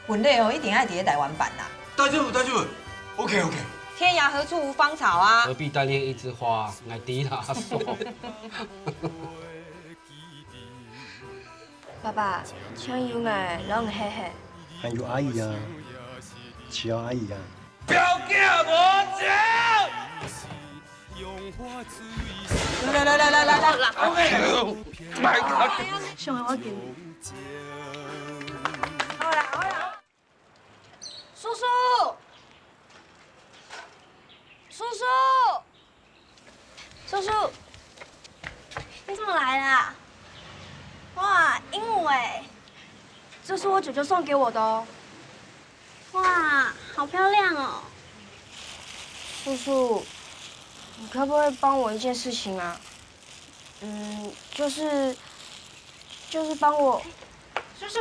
婚礼哦，一定爱伫咧台湾办啦。大丈夫，OK。天涯何处无芳草啊！何必单恋一枝花，爱迪拉索。爸爸，像有爱拢嘿嘿。还有阿姨啊，只要阿姨啊。表姐无情。来买卡。上个我叫。好啦，叔叔，叔叔，你怎么来啦？哇，鹦鹉哎，这是我舅舅送给我的哦。哇，好漂亮哦！叔叔，你可不可以帮我一件事情啊？就是帮我。叔叔，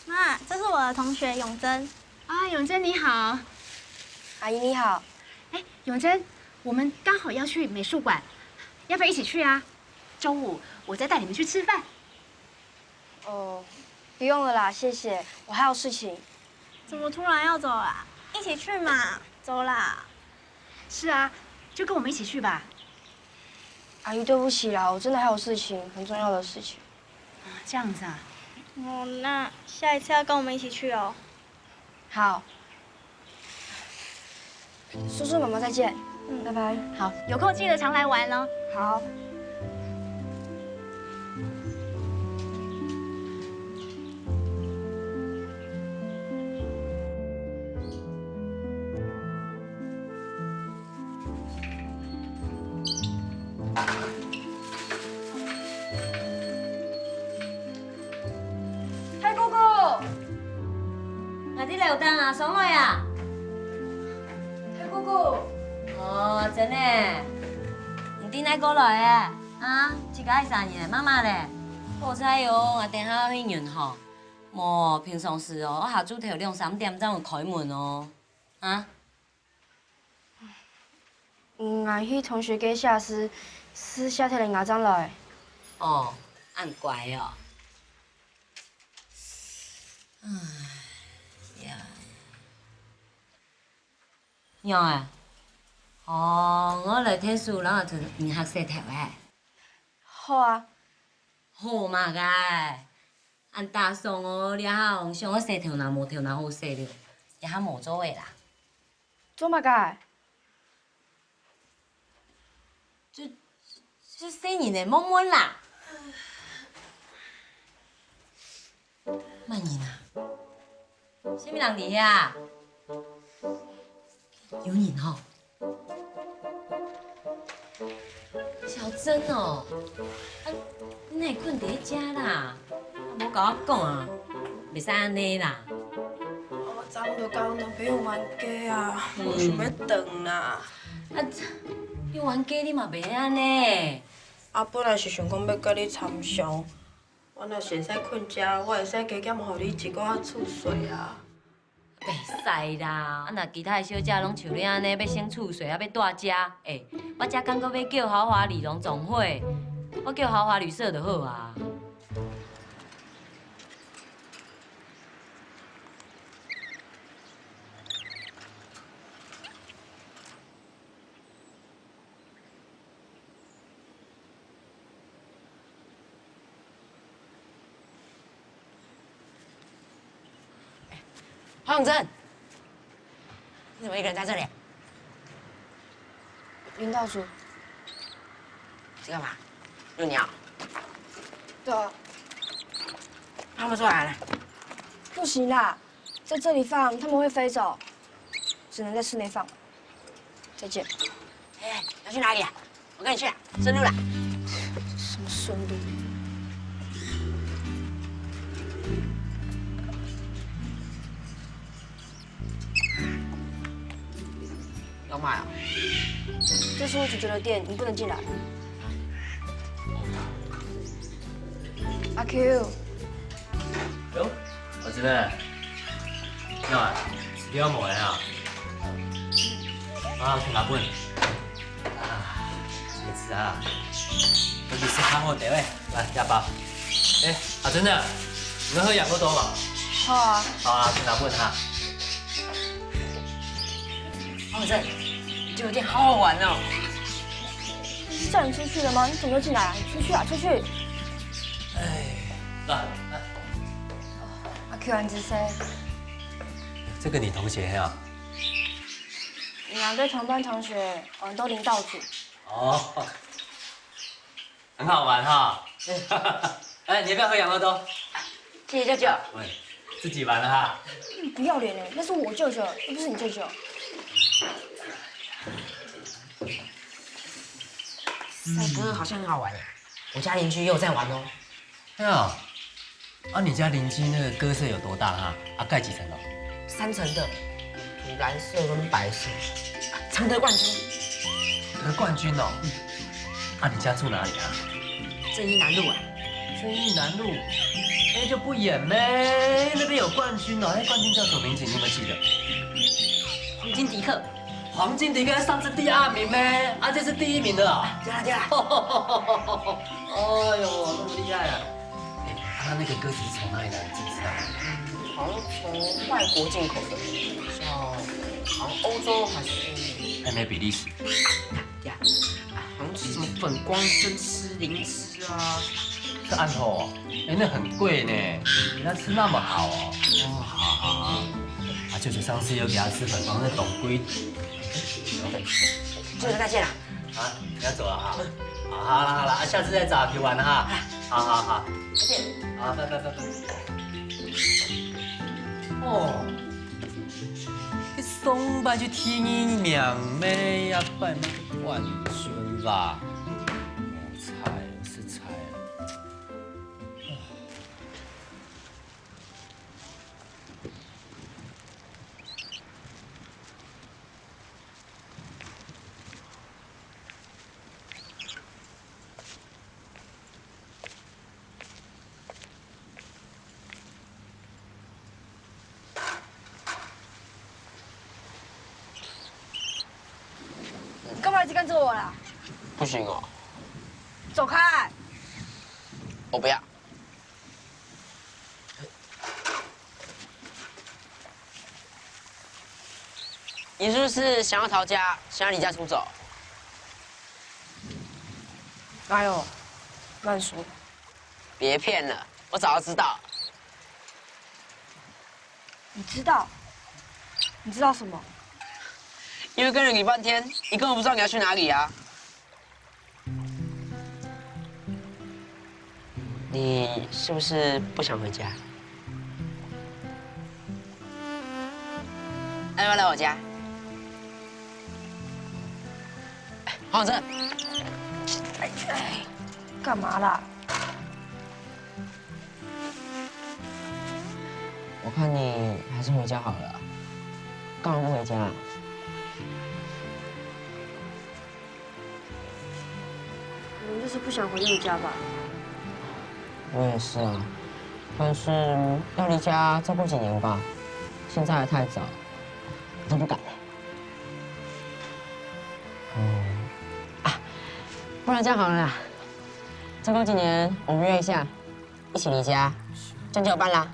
妈，这是我的同学永贞。啊，永贞你好。阿姨你好。哎，永贞，我们刚好要去美术馆，要不要一起去啊？中午我再带你们去吃饭。哦，不用了啦，谢谢，我还有事情。怎么突然要走啦？一起去嘛，走啦。是啊，就跟我们一起去吧。阿姨，对不起啦，我真的还有事情，很重要的事情。这样子啊？哦，那下一次要跟我们一起去哦。好。叔叔妈妈再见。拜拜。好，有空记得常来玩哦。好。太姑姑，我伫来有当啊，爽快啊！太姑姑。哦，真的，你顶来过来的啊？一个爱3年，妈妈咧，好彩哦，我等下去运吼。无平常时哦，我下晝摕2、3點才有開門哦。啊？我去同學家下私下摕2張來。哦，按乖哦。哎呀，娘诶！哦，我来睇書，然後就唔學洗頭誒。好啊。好嘛個，按大宋哦，了後像我洗頭若無頭若好洗了，也較無做誒啦。做嘛個？就洗你的摸摸啦。慢點啊！什麼人嚟呀？有人哦。小珍哦，你哪會困伫遮啦？無甲我講啊，袂使安尼啦。我昨昏就甲阮男朋友冤家啊，我想要轉啦。你冤家你嘛袂安尼。本來是想講要甲你參詳，我若是會使困遮，我會使加減互你一個仔厝水啊。袂使啦，若其他的小姐拢像你安尼，要先厝税，还要住遮。我遮感觉要叫豪华丽容总会，我叫豪华旅社就好啊。黄永贞，你怎么一个人在这里？林道主。在干嘛？遛鸟？对啊。他们出来了。不行啦，在这里放他们会飞走，只能在室内放。再见。要去哪里啊？我跟你去啊，顺路啦。什么顺路？要卖啊？这是我舅舅的店，你不能进来。阿 Q。哟，我真的，那吃掉冇啊？去哪本？没吃啊？我去吃好好的喂，来加包。阿珍的，你要喝养乐多吗？好啊。好啊，去拿问哈。黄振，你这有点好好玩哦。是叫你出去的吗？你怎么又进来啊？你出去啊，出去！哎，来，阿 Q 安之 C，这个你同学呀？你两对同班同学，我们都领倒数。哦，很好玩哈。哎，你要不要喝养乐多？谢谢舅舅。喂，自己玩了哈。你不要脸哎！那是我舅舅，又不是你舅舅。赛鸽好像很好玩耶，我家邻居也有在玩哦。哎呀，啊，你家邻居那个鸽舍有多大哈？啊，盖几层楼3层的，土蓝色跟白色，常得冠军。得冠军哦。啊，你家住哪里啊？正义南路啊。正义南路。哎，就不远呗，那边有冠军哦。哎，冠军叫什么名字？你有没有记得？黄金迪克。黄金迪克上次第2名呗，啊，这是第1名的啊。对啦对啦。哎呦，那么厉害啊！哎，他那个鸽子是从哪里来？你知不知道？好像从外国进口的，好像欧洲还是还没比利时。呀，好像是什么粉光生吃灵芝啊。是暗头哦。哎，那很贵呢，给他吃那么好哦。哦，好。啊，舅舅上次又给他吃粉光，那懂规矩。舅舅再见了。啊，你要走了哈。好了，下次再找 Q 玩了哈。好，再见。好，拜。哦，你松拜去天命咩呀？拜那个冠军啦！是菜。你干嘛一直跟着我啦？不行哦，走开！我不要。你是不是想要逃家，想要离家出走？哪有？乱说！别骗了，我早就知道。你知道？你知道什么？因为跟了你半天，你根本不知道你要去哪里啊。你是不是不想回家？要不要来我家？黄振，干嘛啦？我看你还是回家好了。干嘛不回家？可能就是不想回那个家吧。我也是啊，但是要离家再过几年吧，现在还太早，我都不敢。不然这样好了啦，再过几年我们约一下，一起离家，这样就有伴啦。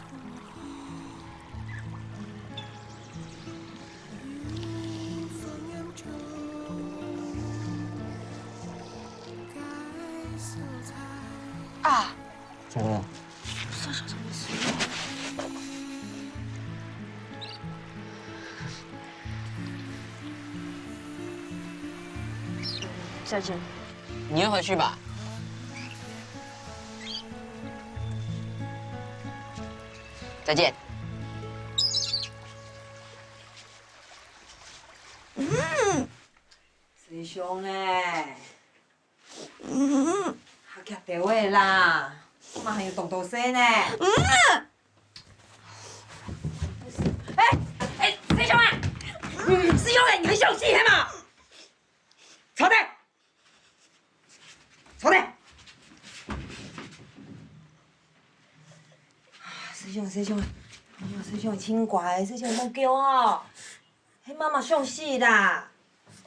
啊！怎么了？再见。你要回去吧。再见。师兄哎，下脚地位啦，嘛还有动动声呢。师兄啊，师兄哎，你很小气嘿嘛？坐定，坐定。师兄，哎呦，师兄轻乖，师兄莫叫哦，迄妈妈伤死啦。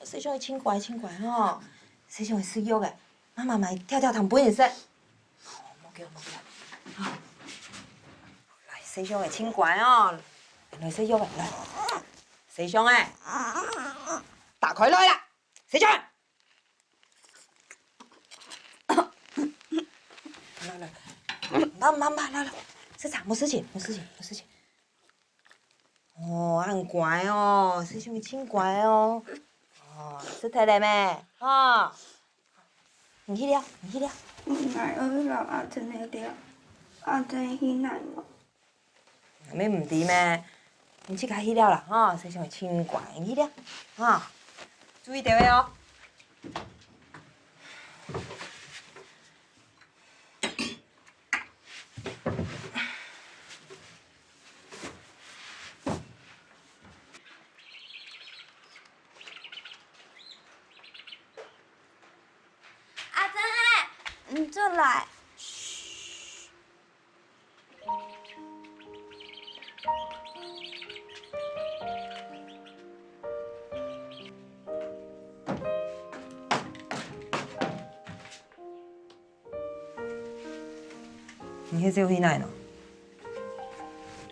师兄轻乖吼，师兄会水约的，妈妈咪跳跳糖本会使。莫叫。西兄的请乖哦，来西兄的来，西兄的，打开来啦，西兄。来，慢，来，市长，没事情。哦，很乖哦，西兄的请乖哦。哦，是睇嚟咩？哦，唔去了。奶兒留阿珍嚟了，阿珍去奶嘛。咩唔掂咩？唔即刻去了啦，哈，西兄的請乖，去了，哈，注意地位哦。你这来。你迄只有去哪呢？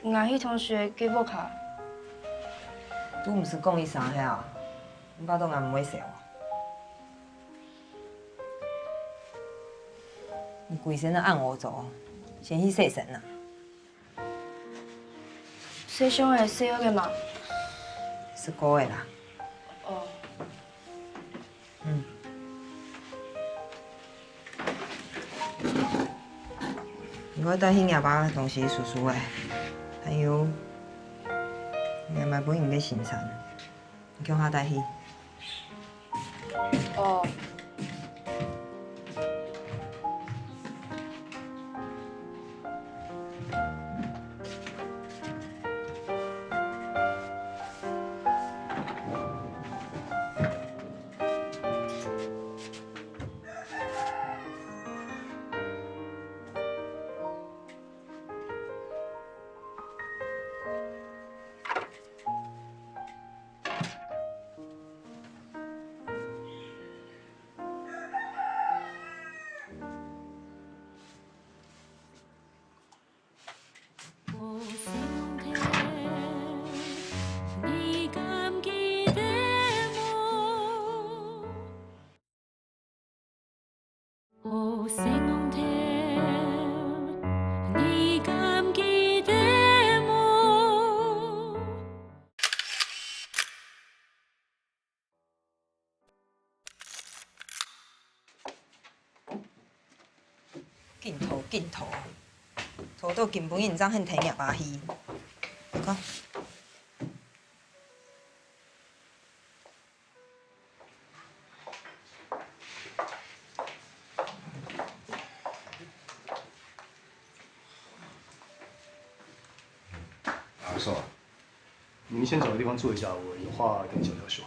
我迄同學給我卡。都唔是講伊啥遐啊？你爸都硬唔會笑啊？你規身都按我做，先去洗身啦。細兄係4月嘅嘛？19月啦。哦。嗯。我帶去廿把東西叔叔誒，還有廿把本應嘅行程，你叫他帶去。哦。鏡頭，拖到根本唔知很聽廿把戲，看。阿寿，你们先找个地方坐一下，我有话跟小廖说。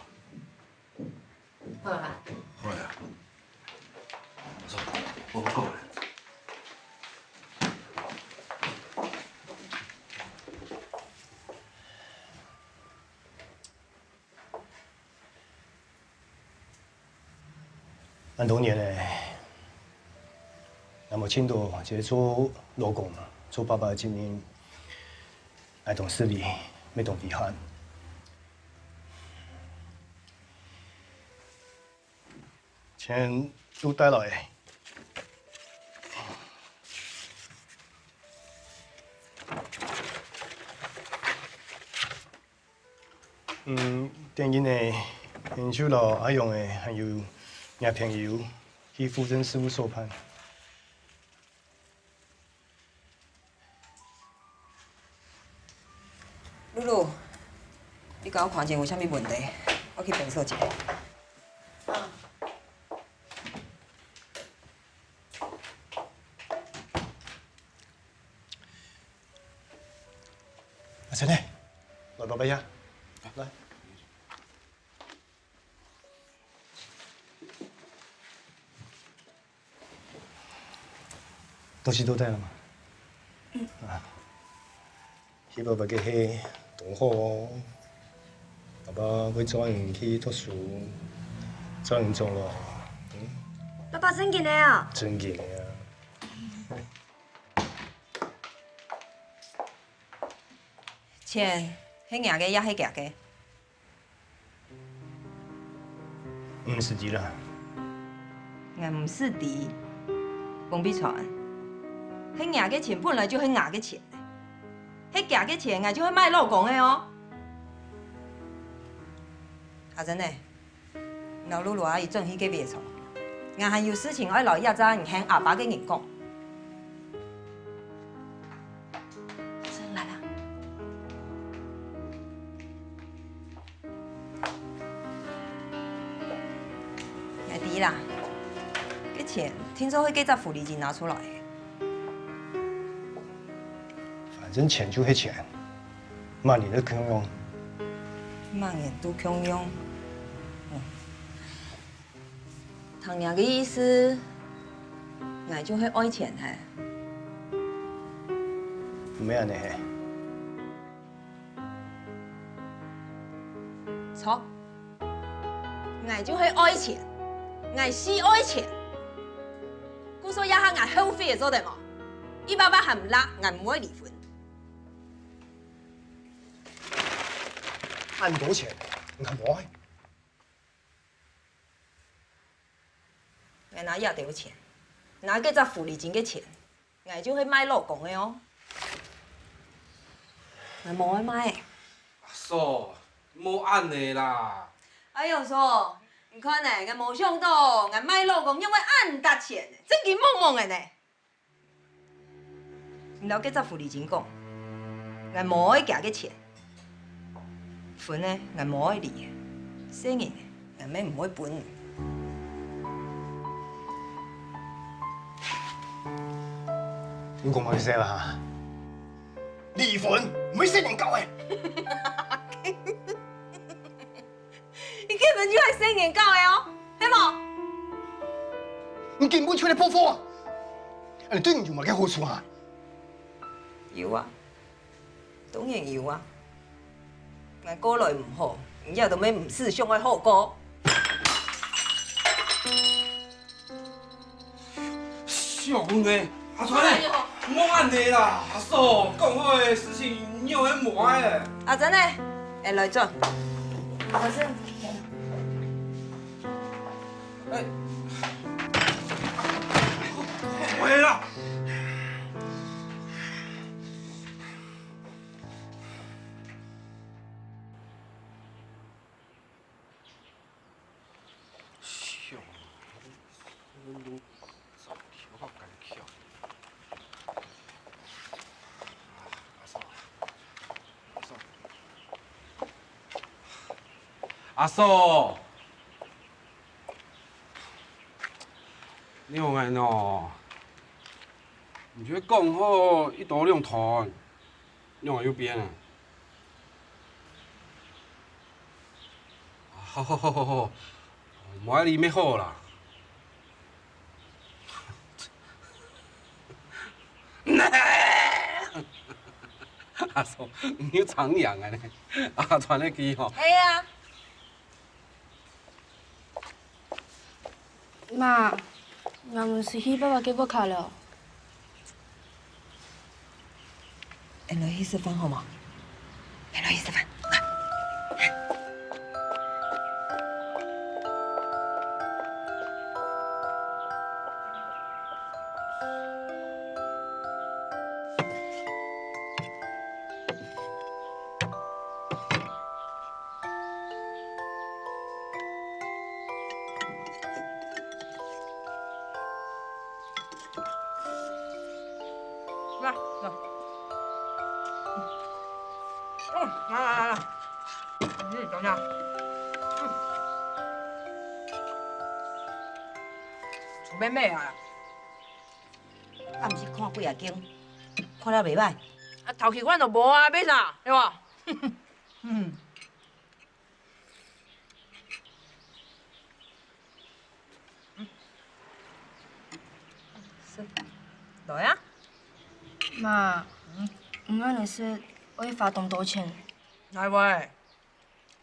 好啦。好呀。走，我过来。很多年嘞，那么青岛这做老公嘛，做爸爸的经验，爱懂事理，没懂遗憾。钱都带来。电影呢，研究了阿勇的，还有俺朋友去户政事务所办。露露，你甲我看者有啥物问题？我去诊所一下。阿晨呢？来爸爸呀，来。东西都带了吗？啊，希望爸爸去同好哦。爸爸要早点去读书，早点做咯。爸爸真嘅啊！真嘅啊！钱，迄硬个也迄夹个。唔是的啦，俺唔是的，王必传，迄硬个钱本来就迄硬个钱，迄夹个钱俺就迄卖老公的哦。阿珍呢？老露露阿姨转去隔壁厝，俺还有事情爱留一早，唔向阿爸跟人讲。真来啦。爱弟啦，这钱听说会给咱福利金拿出来的。反正钱就迄钱，嘛你的穷用。万年都穷用。唐娘的意思，俺就会爱钱嘿。唔咩安尼？错，俺就会爱钱，俺是爱钱。故说一下俺后悔做的嘛，一百还唔拉，俺唔会离婚。按多钱？你看我。俺拿也得有钱，拿个只福利金的钱，俺就会买老公的哦。俺冇爱买。阿嫂，莫安尼啦。哎呦说，你看呢，俺冇想到，俺买老公因为按搭钱，真金猛猛的呢。你了解只福利金讲，俺冇爱夹个钱，分呢俺冇爱离，生意俺咩唔会分。你讲乜嘢啦？離婚唔會10年搞嘅。你根本就係10年搞的哦，係冇？你根本出嚟破貨啊！你對人有乜嘅好處啊？有啊，當然有啊。我過來唔好，以後就咩唔思想嘅好過。小阮呢？阿川呢？莫安尼啦，阿嫂，讲好的事情你有喺莫爱的。阿珍呢？會來做。老師。哎，回啦！笑，早跳好敢跳。阿嫂，你有眼哦？你觉得讲好一刀两断，用在右边啊？好好好好好，莫爱你咩好啦。阿嫂，你有长养啊呢？阿传的机吼。係啊。媽，我唔是去爸爸給我卡了。來去食飯好嗎？來去食飯。来，来。来，等下。厝边买啊？啊，毋是看几啊间，看了袂歹。啊，头期阮就无啊，买啥？对无？嗯。是，来啊。媽，唔安尼說，我要花咁多錢。來喂，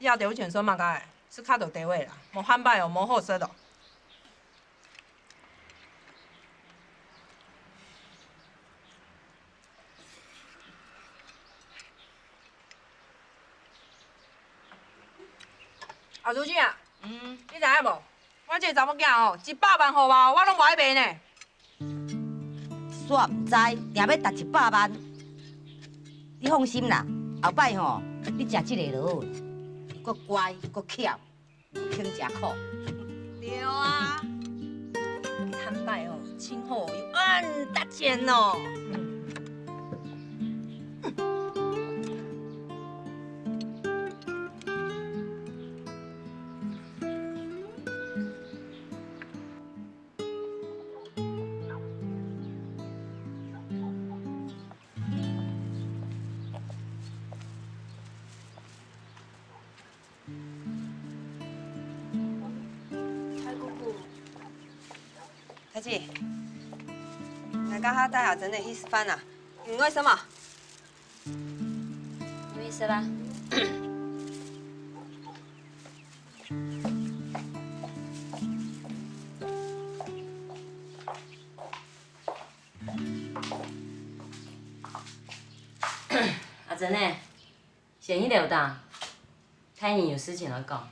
亞條錢算嘛個？是卡到地位啦，冇販賣哦，冇好食的。阿如姐啊，你知影无？我这个查某囝哦，100万号吧，我拢无爱卖呢。煞唔知，定要值100万。你放心啦，后摆吼，你食这个就好，搁乖搁巧，轻食苦。对啊，摊摆哦，今后有安大钱哦。太姐，来甲他带下真的去吃饭啊？因为什么？有意思吧？阿珍呢？先去留当，太爷有事情要讲。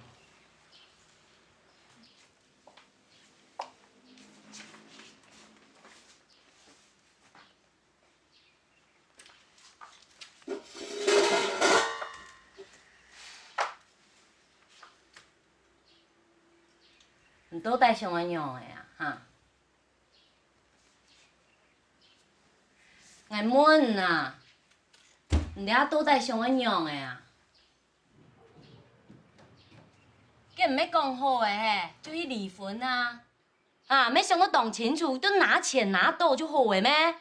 你倒带上安样的啊？哈？爱问啊，你遐倒带上安样的啊？佮唔要讲好的嘿，就去离婚啊！啊，没想过懂清楚，就拿钱拿到就好的咩？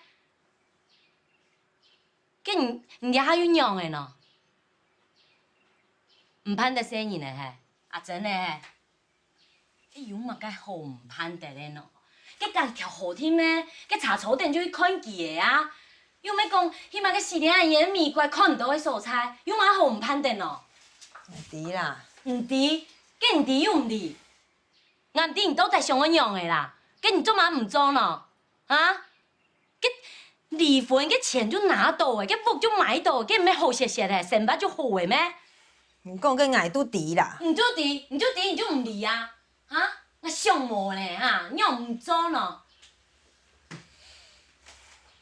佮你遐有样的喏，唔盼得生意的嘿，啊真的嘿。伊有嘛该好唔盼得的喏，佮家条好天呢，佮茶草店就去看记的啊。又要讲，迄嘛佮四点仔盐米怪看唔到的蔬菜，有嘛好唔盼得喏？唔对啦，唔对，佮唔对又唔对，硬对你倒在上个样的啦，佮你做嘛唔做喏？啊？佮离婚佮钱就拿到的，佮屋就买到的，佮唔要好些些的，成把就好的咩？你讲佮爱拄对啦。唔就对，你就唔离啊？啊，我上无呢哈，你又唔做喏？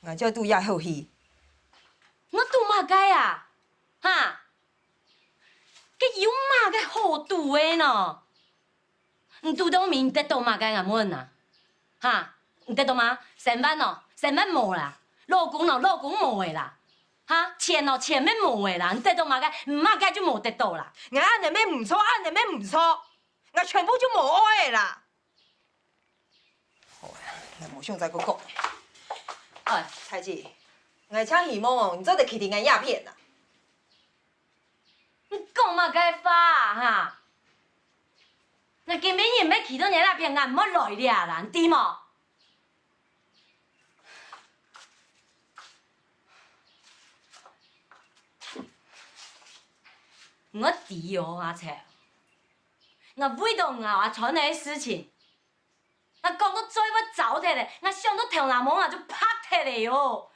我这拄也好戏。我拄嘛该啊？哈？佮有嘛该好拄的喏？你拄到面得到嘛该咁问啊？哈？你得到吗？成万哦，成万无啦，老公哦，老公无的啦。哈，钱哦，钱要无的啦，你得到嘛该，唔嘛该就无得到啦。我按你咩唔错，按你咩唔错，我全部就无爱的啦。好呀，我无想再搁讲。哎，彩姐，我请希望哦，你做得去定个鸦片啦。你讲嘛该发啊哈？那今明日要去到你那边，俺唔好来了啦，对冇？我知哦，阿切，我为到我阿传的事情，我讲到最我走脱嘞，我想到跳南门啊就拍脱嘞哟。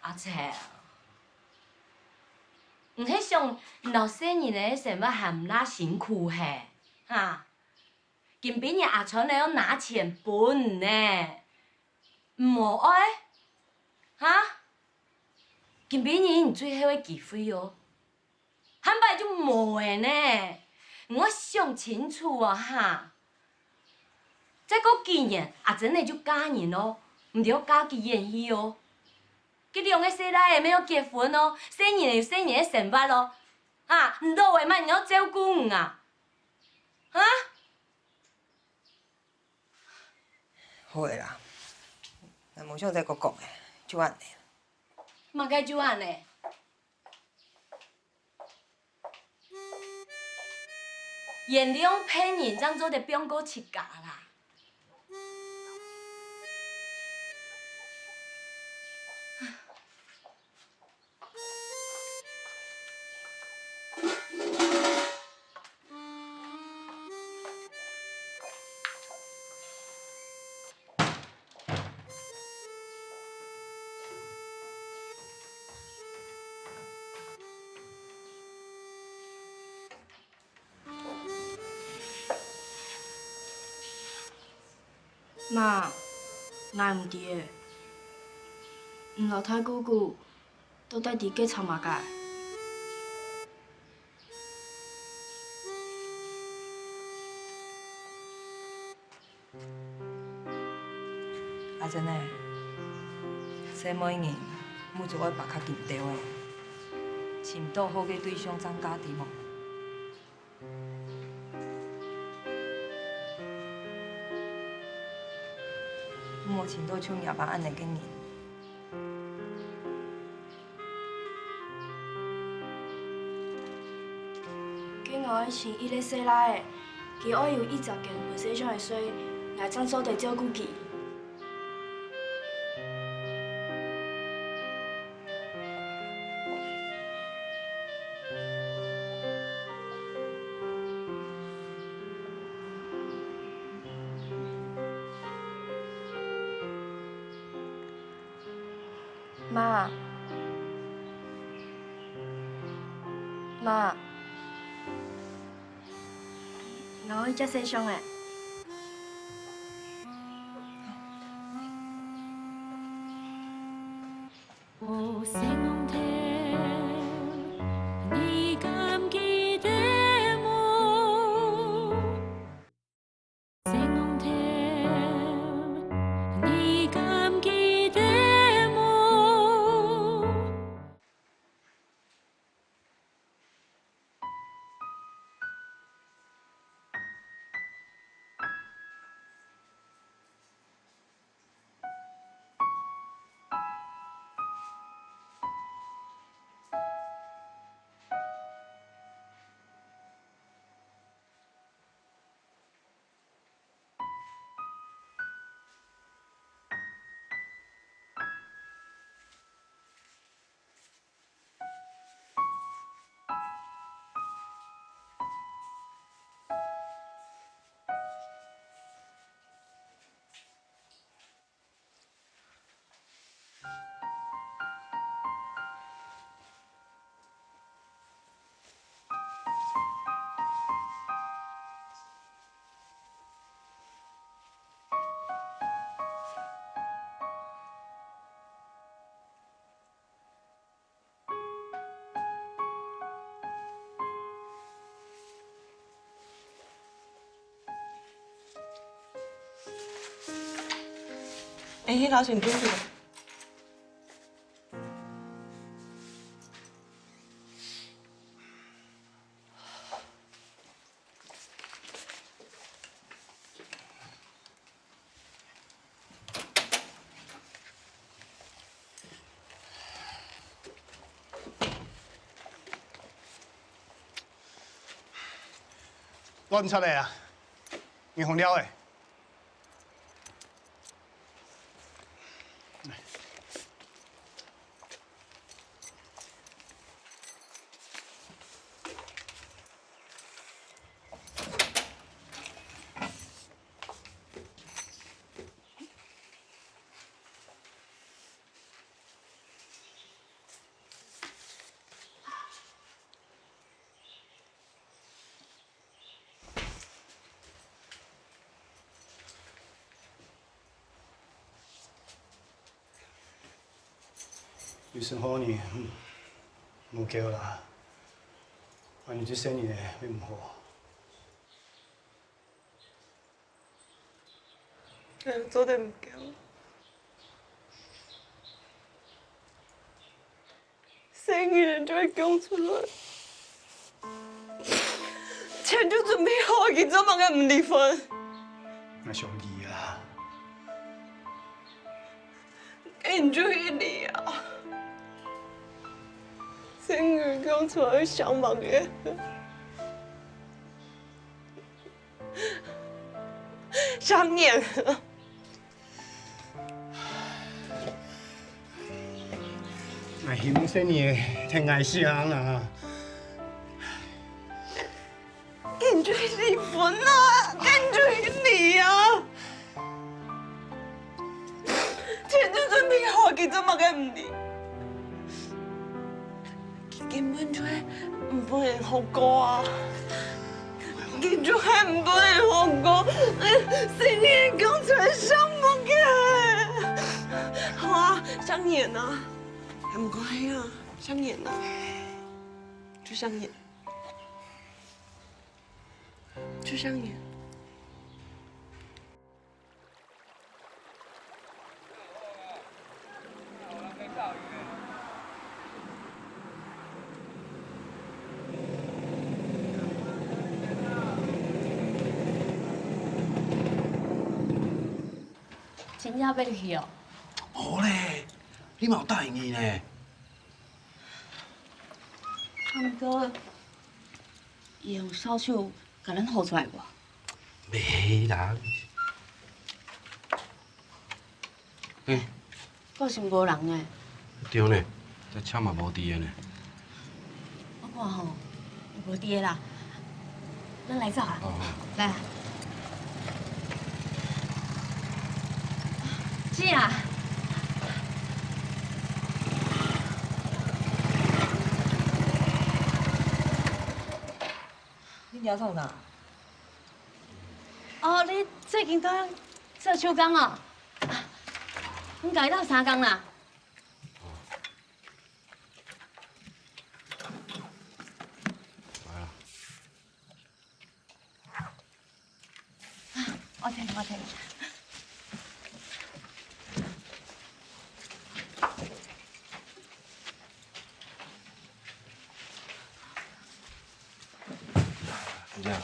阿切，唔迄上老细年的什么含拉辛苦嘿，哈，今比日阿传来要拿钱分呢。无爱，哈？今比日你最后的机会哦，坦白就无的呢。我想清楚哦，哈。再过几年，阿真的就嫁人咯，唔着嫁去演戏哦。佮两个细仔的要结婚哦，生年有生年的生活咯，啊，老的嘛你要照顾啊，啊？好个啦。我无想再搁讲诶，就安尼。嘛该就安尼。原谅骗人，怎做得变过七家啦？妈，那唔对的，唔留太久久，都带伫家吵嘛个。阿珍诶，生每年每一位把较紧张诶，寻到好嘅对象增加伫无？无寻到像夜班安尼嘅人。今后以前伊咧说来的，其我有100件袂洗上的水，来将做地照顾佢。妈，妈，我去接洗上诶。迄头先转去。乱出来啊！你红了诶！有时候呢，无叫啦，安尼这生意呢会唔好。做得唔够，生意人就会讲出来，钱就准备好，佢做乜嘅唔离婚？那上易啊！你就去离啊！生意讲出来想忙嘅。想念。那新生意挺爱声啦。跟住离婚啊！跟住离啊！钱就准备好，佢做乜嘅唔离？根本就係唔本人好過啊！佢就係唔本人好過，生意講出嚟想。念啊，还唔乖啊，想念啊，就想念，就想念。真正要你去哦？无咧，你嘛有答应伊呢？毋过，伊用扫帚甲咱护出来无？袂啦。诶，阁是无人呢。对呢，这车嘛无伫的呢。我看吼，无伫的啦。咱来走啊！来。姐啊！你伫遐创啥？哦，你最近在做手工哦？阮家己斗3工啦。来啦。我听。就这样。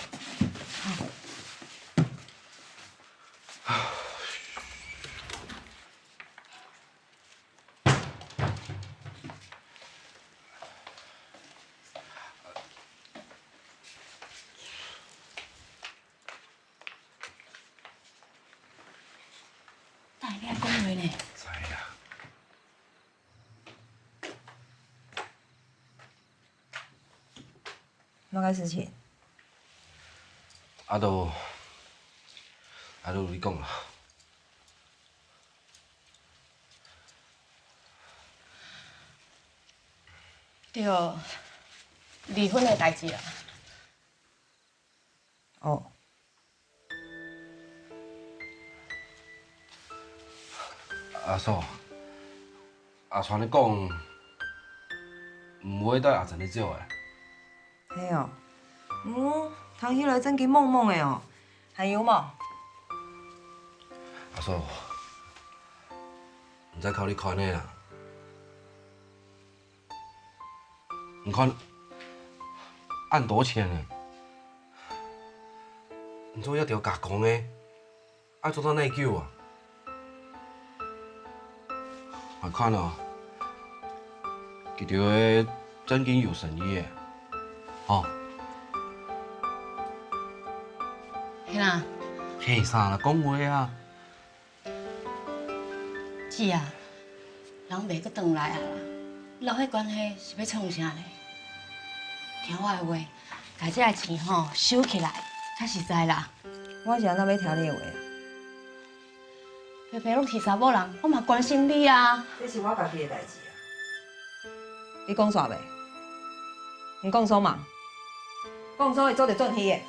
大你讲话呢？知啦。哪个事情？都有你讲啦。对，离婚的代志啦。哦。阿嫂，阿传咧讲，唔会带阿珍咧走诶。嘿哦。通迄个真金猛猛的哦，还有无？阿嫂，唔知靠你看呢啦。你看，按多钱呢？你做一条加工的，爱做到哪久啊？我看哦，一条的真金有诚意的，哦。嘿啦，嘿啥啦？讲话啊！姐啊，人袂阁转来啊啦，老迄关系是要创啥呢？听我的话，家这个钱吼收起来，才实在啦。我是安怎要听你的话啊？平平拢是查某人，我嘛关心你啊。这是我家己的代志啊。你讲煞袂？你讲啥嘛？讲啥会做着转去的？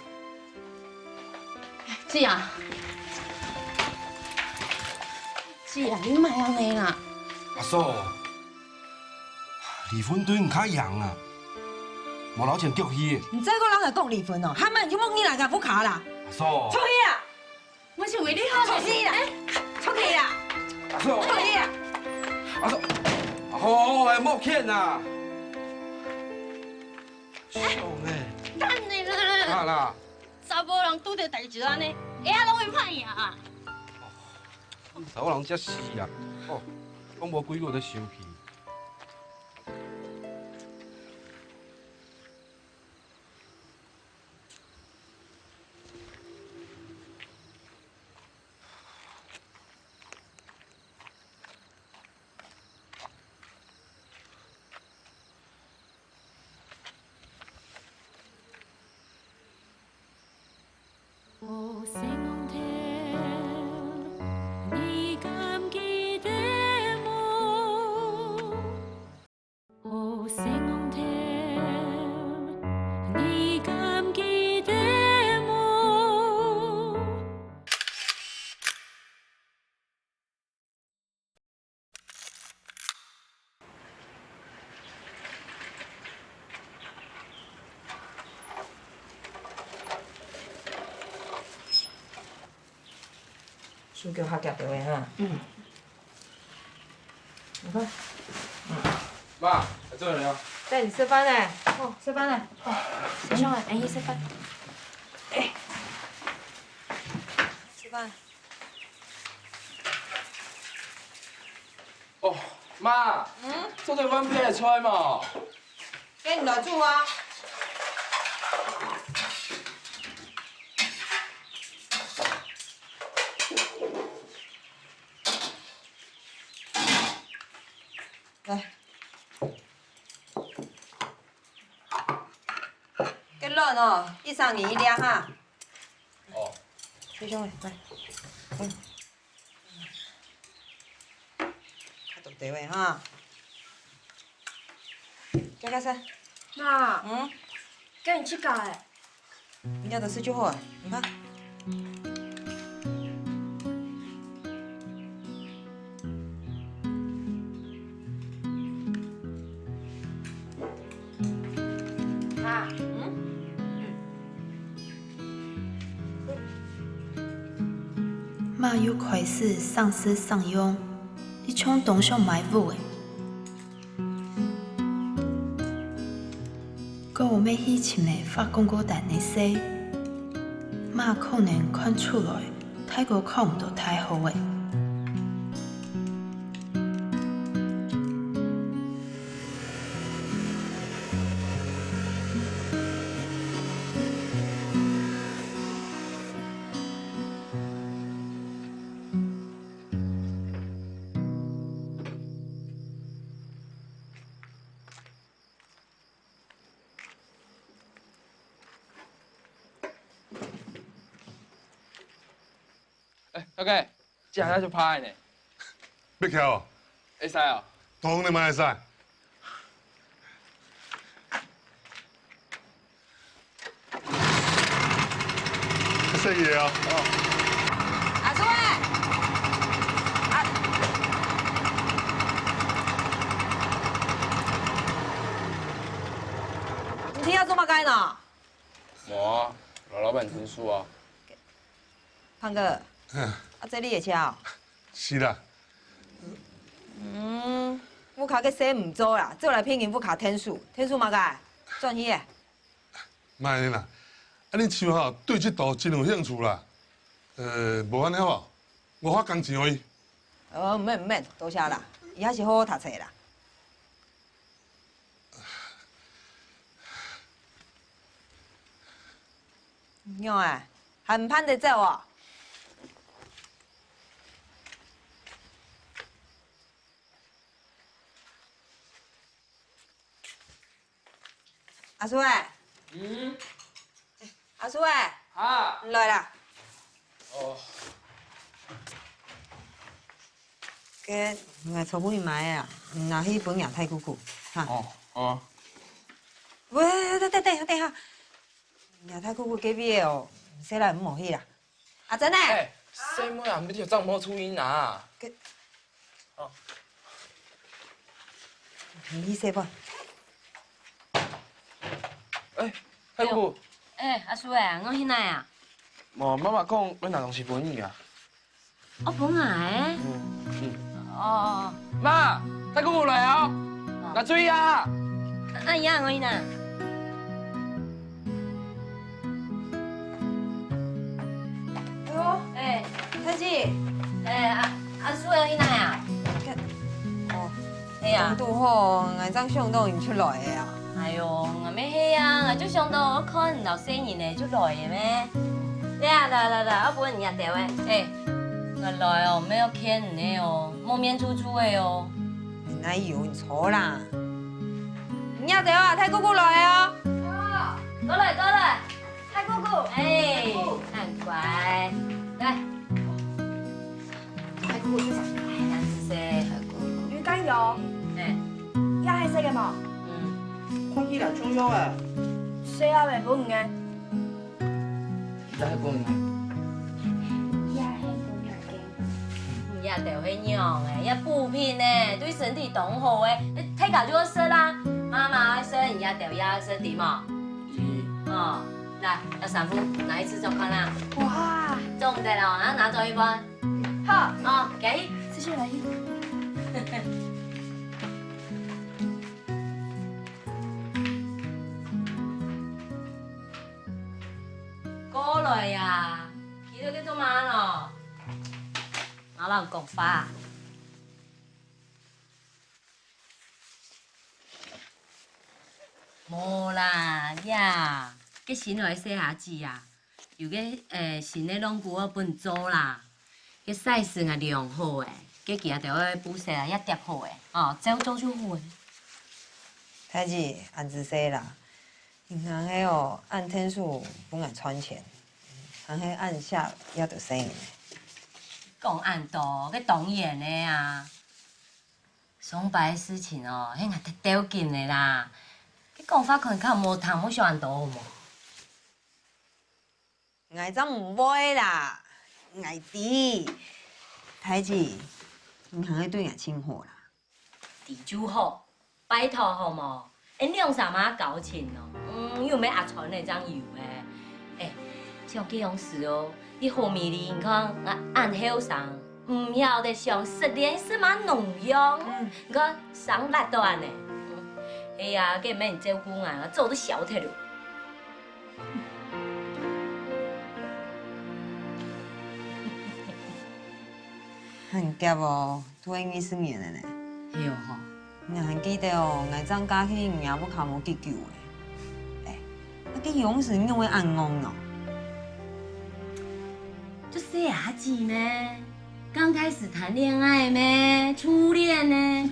姐啊，姐啊，你莫安尼啦。阿嫂，离婚对唔较样啊，无老钱丢去。唔知个人来讲离婚哦，还慢就莫你来甲不卡啦。阿嫂，出去啊！我是为你好。出去啦！出去啦！阿嫂，出去啊！阿嫂，好诶，莫欠呐。兄诶，等你啦。啊啦。查某人拄着代志安尼，会啊拢会歹赢啊。查某人才是啊！哦，讲无几个在生气。无声听，你敢记得我？输叫学夹着的哈。嗯。你看。妈，在这里啊。带你吃饭呢。哦，吃饭呢。哦，师兄啊，阿姨吃饭。哎。吃饭。哦，妈。做对饭配会出来嘛？给你来煮啊。来。cái lợn哦，一上你一两哈。哦。师兄来。较独地位哈。加加生。妈。嗯。跟你去搞哎。你要的吃就好，你看。妈。妈又开始丧失上用，你冲动想埋伏的。搁有要以前的发广告单的说，妈可能看出来，太过看唔到太好的。大概这下就歹呢。要翘哦？会使哦。当然嘛会使。谢谢哦。阿叔哎，你听要做嘛该呢？无啊，老板听书啊。胖哥。这你会车哦？是啦。副卡个洗唔做啦，做来骗银副卡天数，天数嘛个赚去的。莫安尼啦，恁像吼对这道真有兴趣啦。无安尼好无？我发工钱互伊。唔免，多谢啦，伊还是好好读册啦。娘哎，还唔盼得走哦？阿叔哎。阿叔哎。啊。来啦。哦。个，我初步买啊，那迄本也太久久，哈。哦。喂，等下，也太久久隔壁的哦，洗来唔好去啦。阿珍呢？洗妹啊，要条账冇出音啊。哦。你洗吧。太姑。阿叔诶，我去哪啊？无，妈妈讲阮拿东西分你啊。我本来。哦。妈，太姑来哦，拿注意啊。阿姨啊，我去哪？哎呦，太姐。阿叔要去哪啊？哦。哎呀。拄好，俺张相都用出来的啊。哎呦，我咩嘿啊！我就想到我看老生人呢就来的咩？来，我本人也掉诶。我来哦，没有骗你哦，蒙面楚楚的哦。哪有你错啦？你也掉啊，太姑姑来哦。过来，太姑姑。哎，很乖，来。太姑姑，难吃噻。鱼肝油。也系食嘅嘛？看起来中药诶。食下咪好唔嘅。太姑。也掉去养诶，也补品呢，对身体都好诶。太搞就要吃啦，妈妈爱吃，人家掉也吃点嘛。哦，来，要三副，哪一次就看啦。哇，中得了，拿走一份。好，哦，给。谢谢来意。过来呀，去到去做嘛咯？我老讲法。无啦呀，佮新来洗下子啊，又佮新的拢旧好分组啦，佮赛事也良好诶，佮其他条个补习啊也叠好诶，哦，这样做就好诶。太子按子说啦，银行迄哦按天数本来传钱，行迄按下也着生呢。讲按多，佮当然的啊。上班的事情哦，迄也得要紧的啦。佮讲法可能较无通，要上按多好无？爱怎唔买啦？爱滴，太子，银行迄对也清货啦。地主好，拜托好无？你用啥物交钱哦？又要压船那张油诶，像这样事哦，你后面哩你看按后上，唔晓得上10年什么农用，你看上力都安尼。哎呀，佮免照顾啊，做都消脱了。很急哦，拄英语4年了呢。系哦吼。你还记得哦，爱怎加去赢不靠无去救的。去勇士用的按戆咯。就细伢子咩？刚开始谈恋爱咩？初恋呢？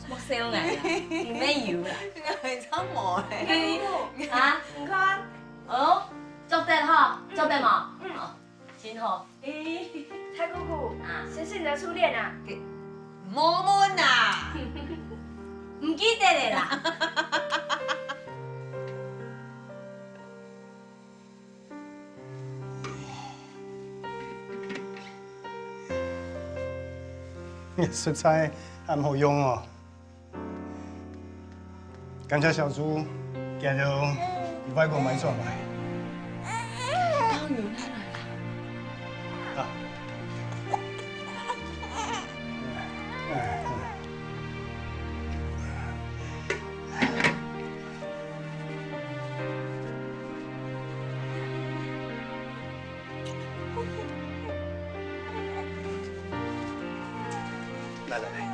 莫笑我啦，你咩油啦？会怎无嘞？啊？唔看？哦，做得吼，做得嘛？哦，真好。蔡姑姑，谁是你的初恋啊？莫问呐，唔记得嘞啦。食材还唔好用哦。刚才小猪行到外国买转来。汤圆他来了。啊。来来来。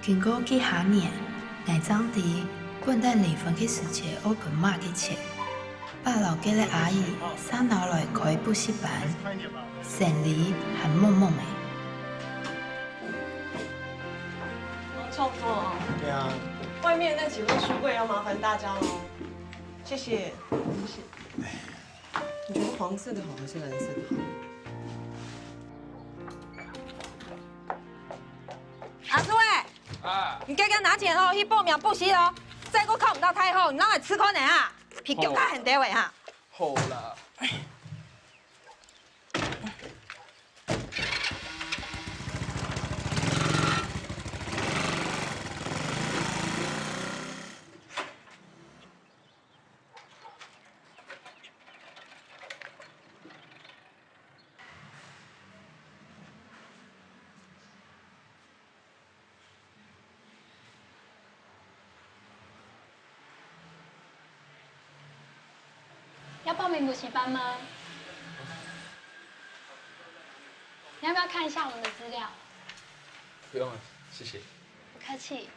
经过几下年，爱长大，滚蛋离婚去世界open market 去切，把老家的阿姨送到来开补习班，生理还猛猛的。教授，对啊。外面那几位书柜要麻烦大家喽，谢谢。谢谢。你觉得黄色的好还是蓝色的好？阿叔哎，你刚刚拿钱哦，去报名补习哦，再个考唔到太后，你哪会吃可能啊？皮脚卡很低位哈。好啦。要报名补习班吗？你要不要看一下我们的资料？不用了，谢谢。不客气。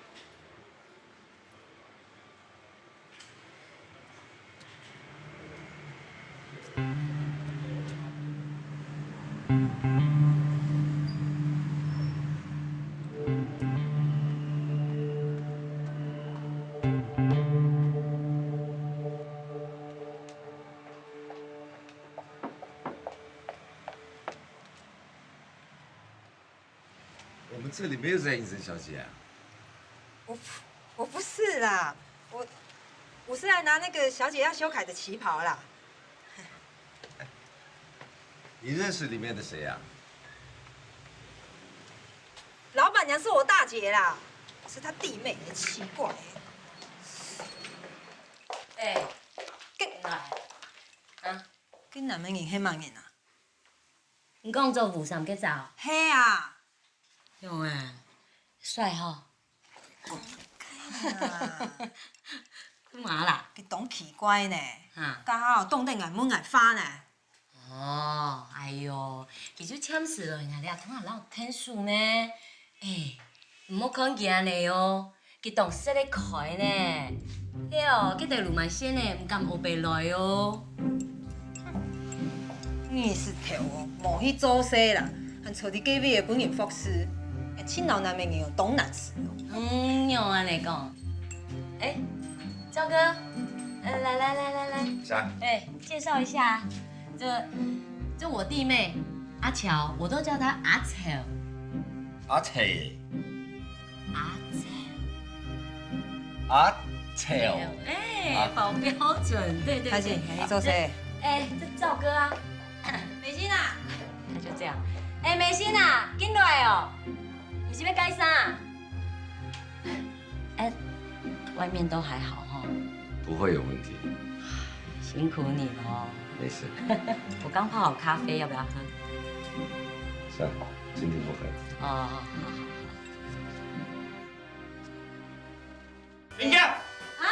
知这里没有在应征小姐啊。我不是啦，我是来拿那个小姐要修改的旗袍啦。你认识里面的谁啊？老板娘是我大姐啦，我是她弟妹，奇怪。进来。啊？囡仔们用迄物件啊？你讲做舞上去找？嘿啊！有诶，帅吼。干嘛啦？佢懂奇怪呢，啊，刚好冻得眼闷眼花呢。哦，哎哟，其实签死了，人家通常老天数呢。唔好讲佢安尼哦，佢懂识得开呢。嘿哦，佢对路蛮先呢，唔敢学白来哦。你是头哦，无去做事啦，还找伫隔壁的本人服侍，亲老男人有懂难事哦。用安尼讲。赵哥，来，啥？介绍一下，这我弟妹阿乔，我都叫她阿乔。阿乔。阿乔。保标准，对。开心，你做谁？这赵哥啊，美心啊，那就这样。美心啊，进来哦，你是要改啥？外面都还好哈。不会有问题。辛苦你了。没事。我刚泡好咖啡，要不要喝？算了，今天不喝。好。林家。啊？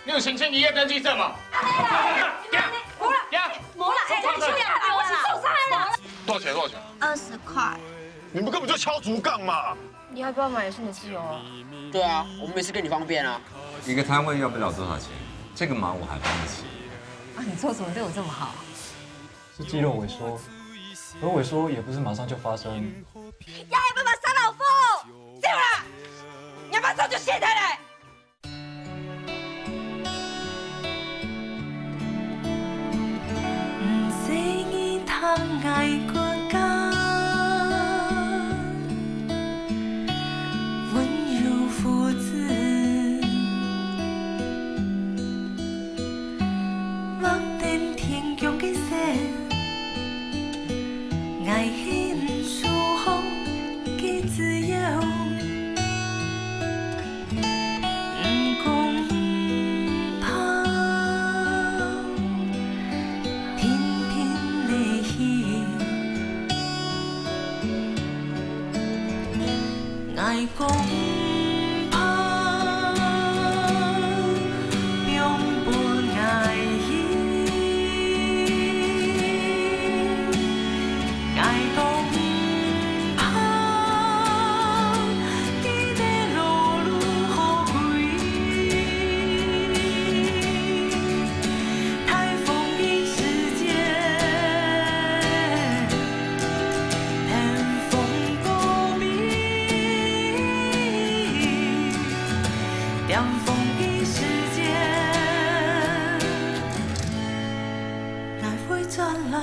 你有形成营业登记证吗？没了，太轻了，我是受伤了。多少钱？多少钱？20块。你们根本就敲竹杠嘛！你要不要买也是你自由啊。对啊，我们也是跟你方便啊。一个摊位要不了多少钱，这个忙我还帮得起。你做什么对我这么好？是肌肉萎缩，而萎缩也不是马上就发生。要有办法杀老夫，对啦，你要马上就卸台来。爱过家，温柔父子，望见天强的线，爱恨舒风的自由，不讲怕，天天的戏。爱讲怕，永不爱伊。爱讲怕，伊的路愈好开。台风的世界，天风过密。凉风的世界，来回转来。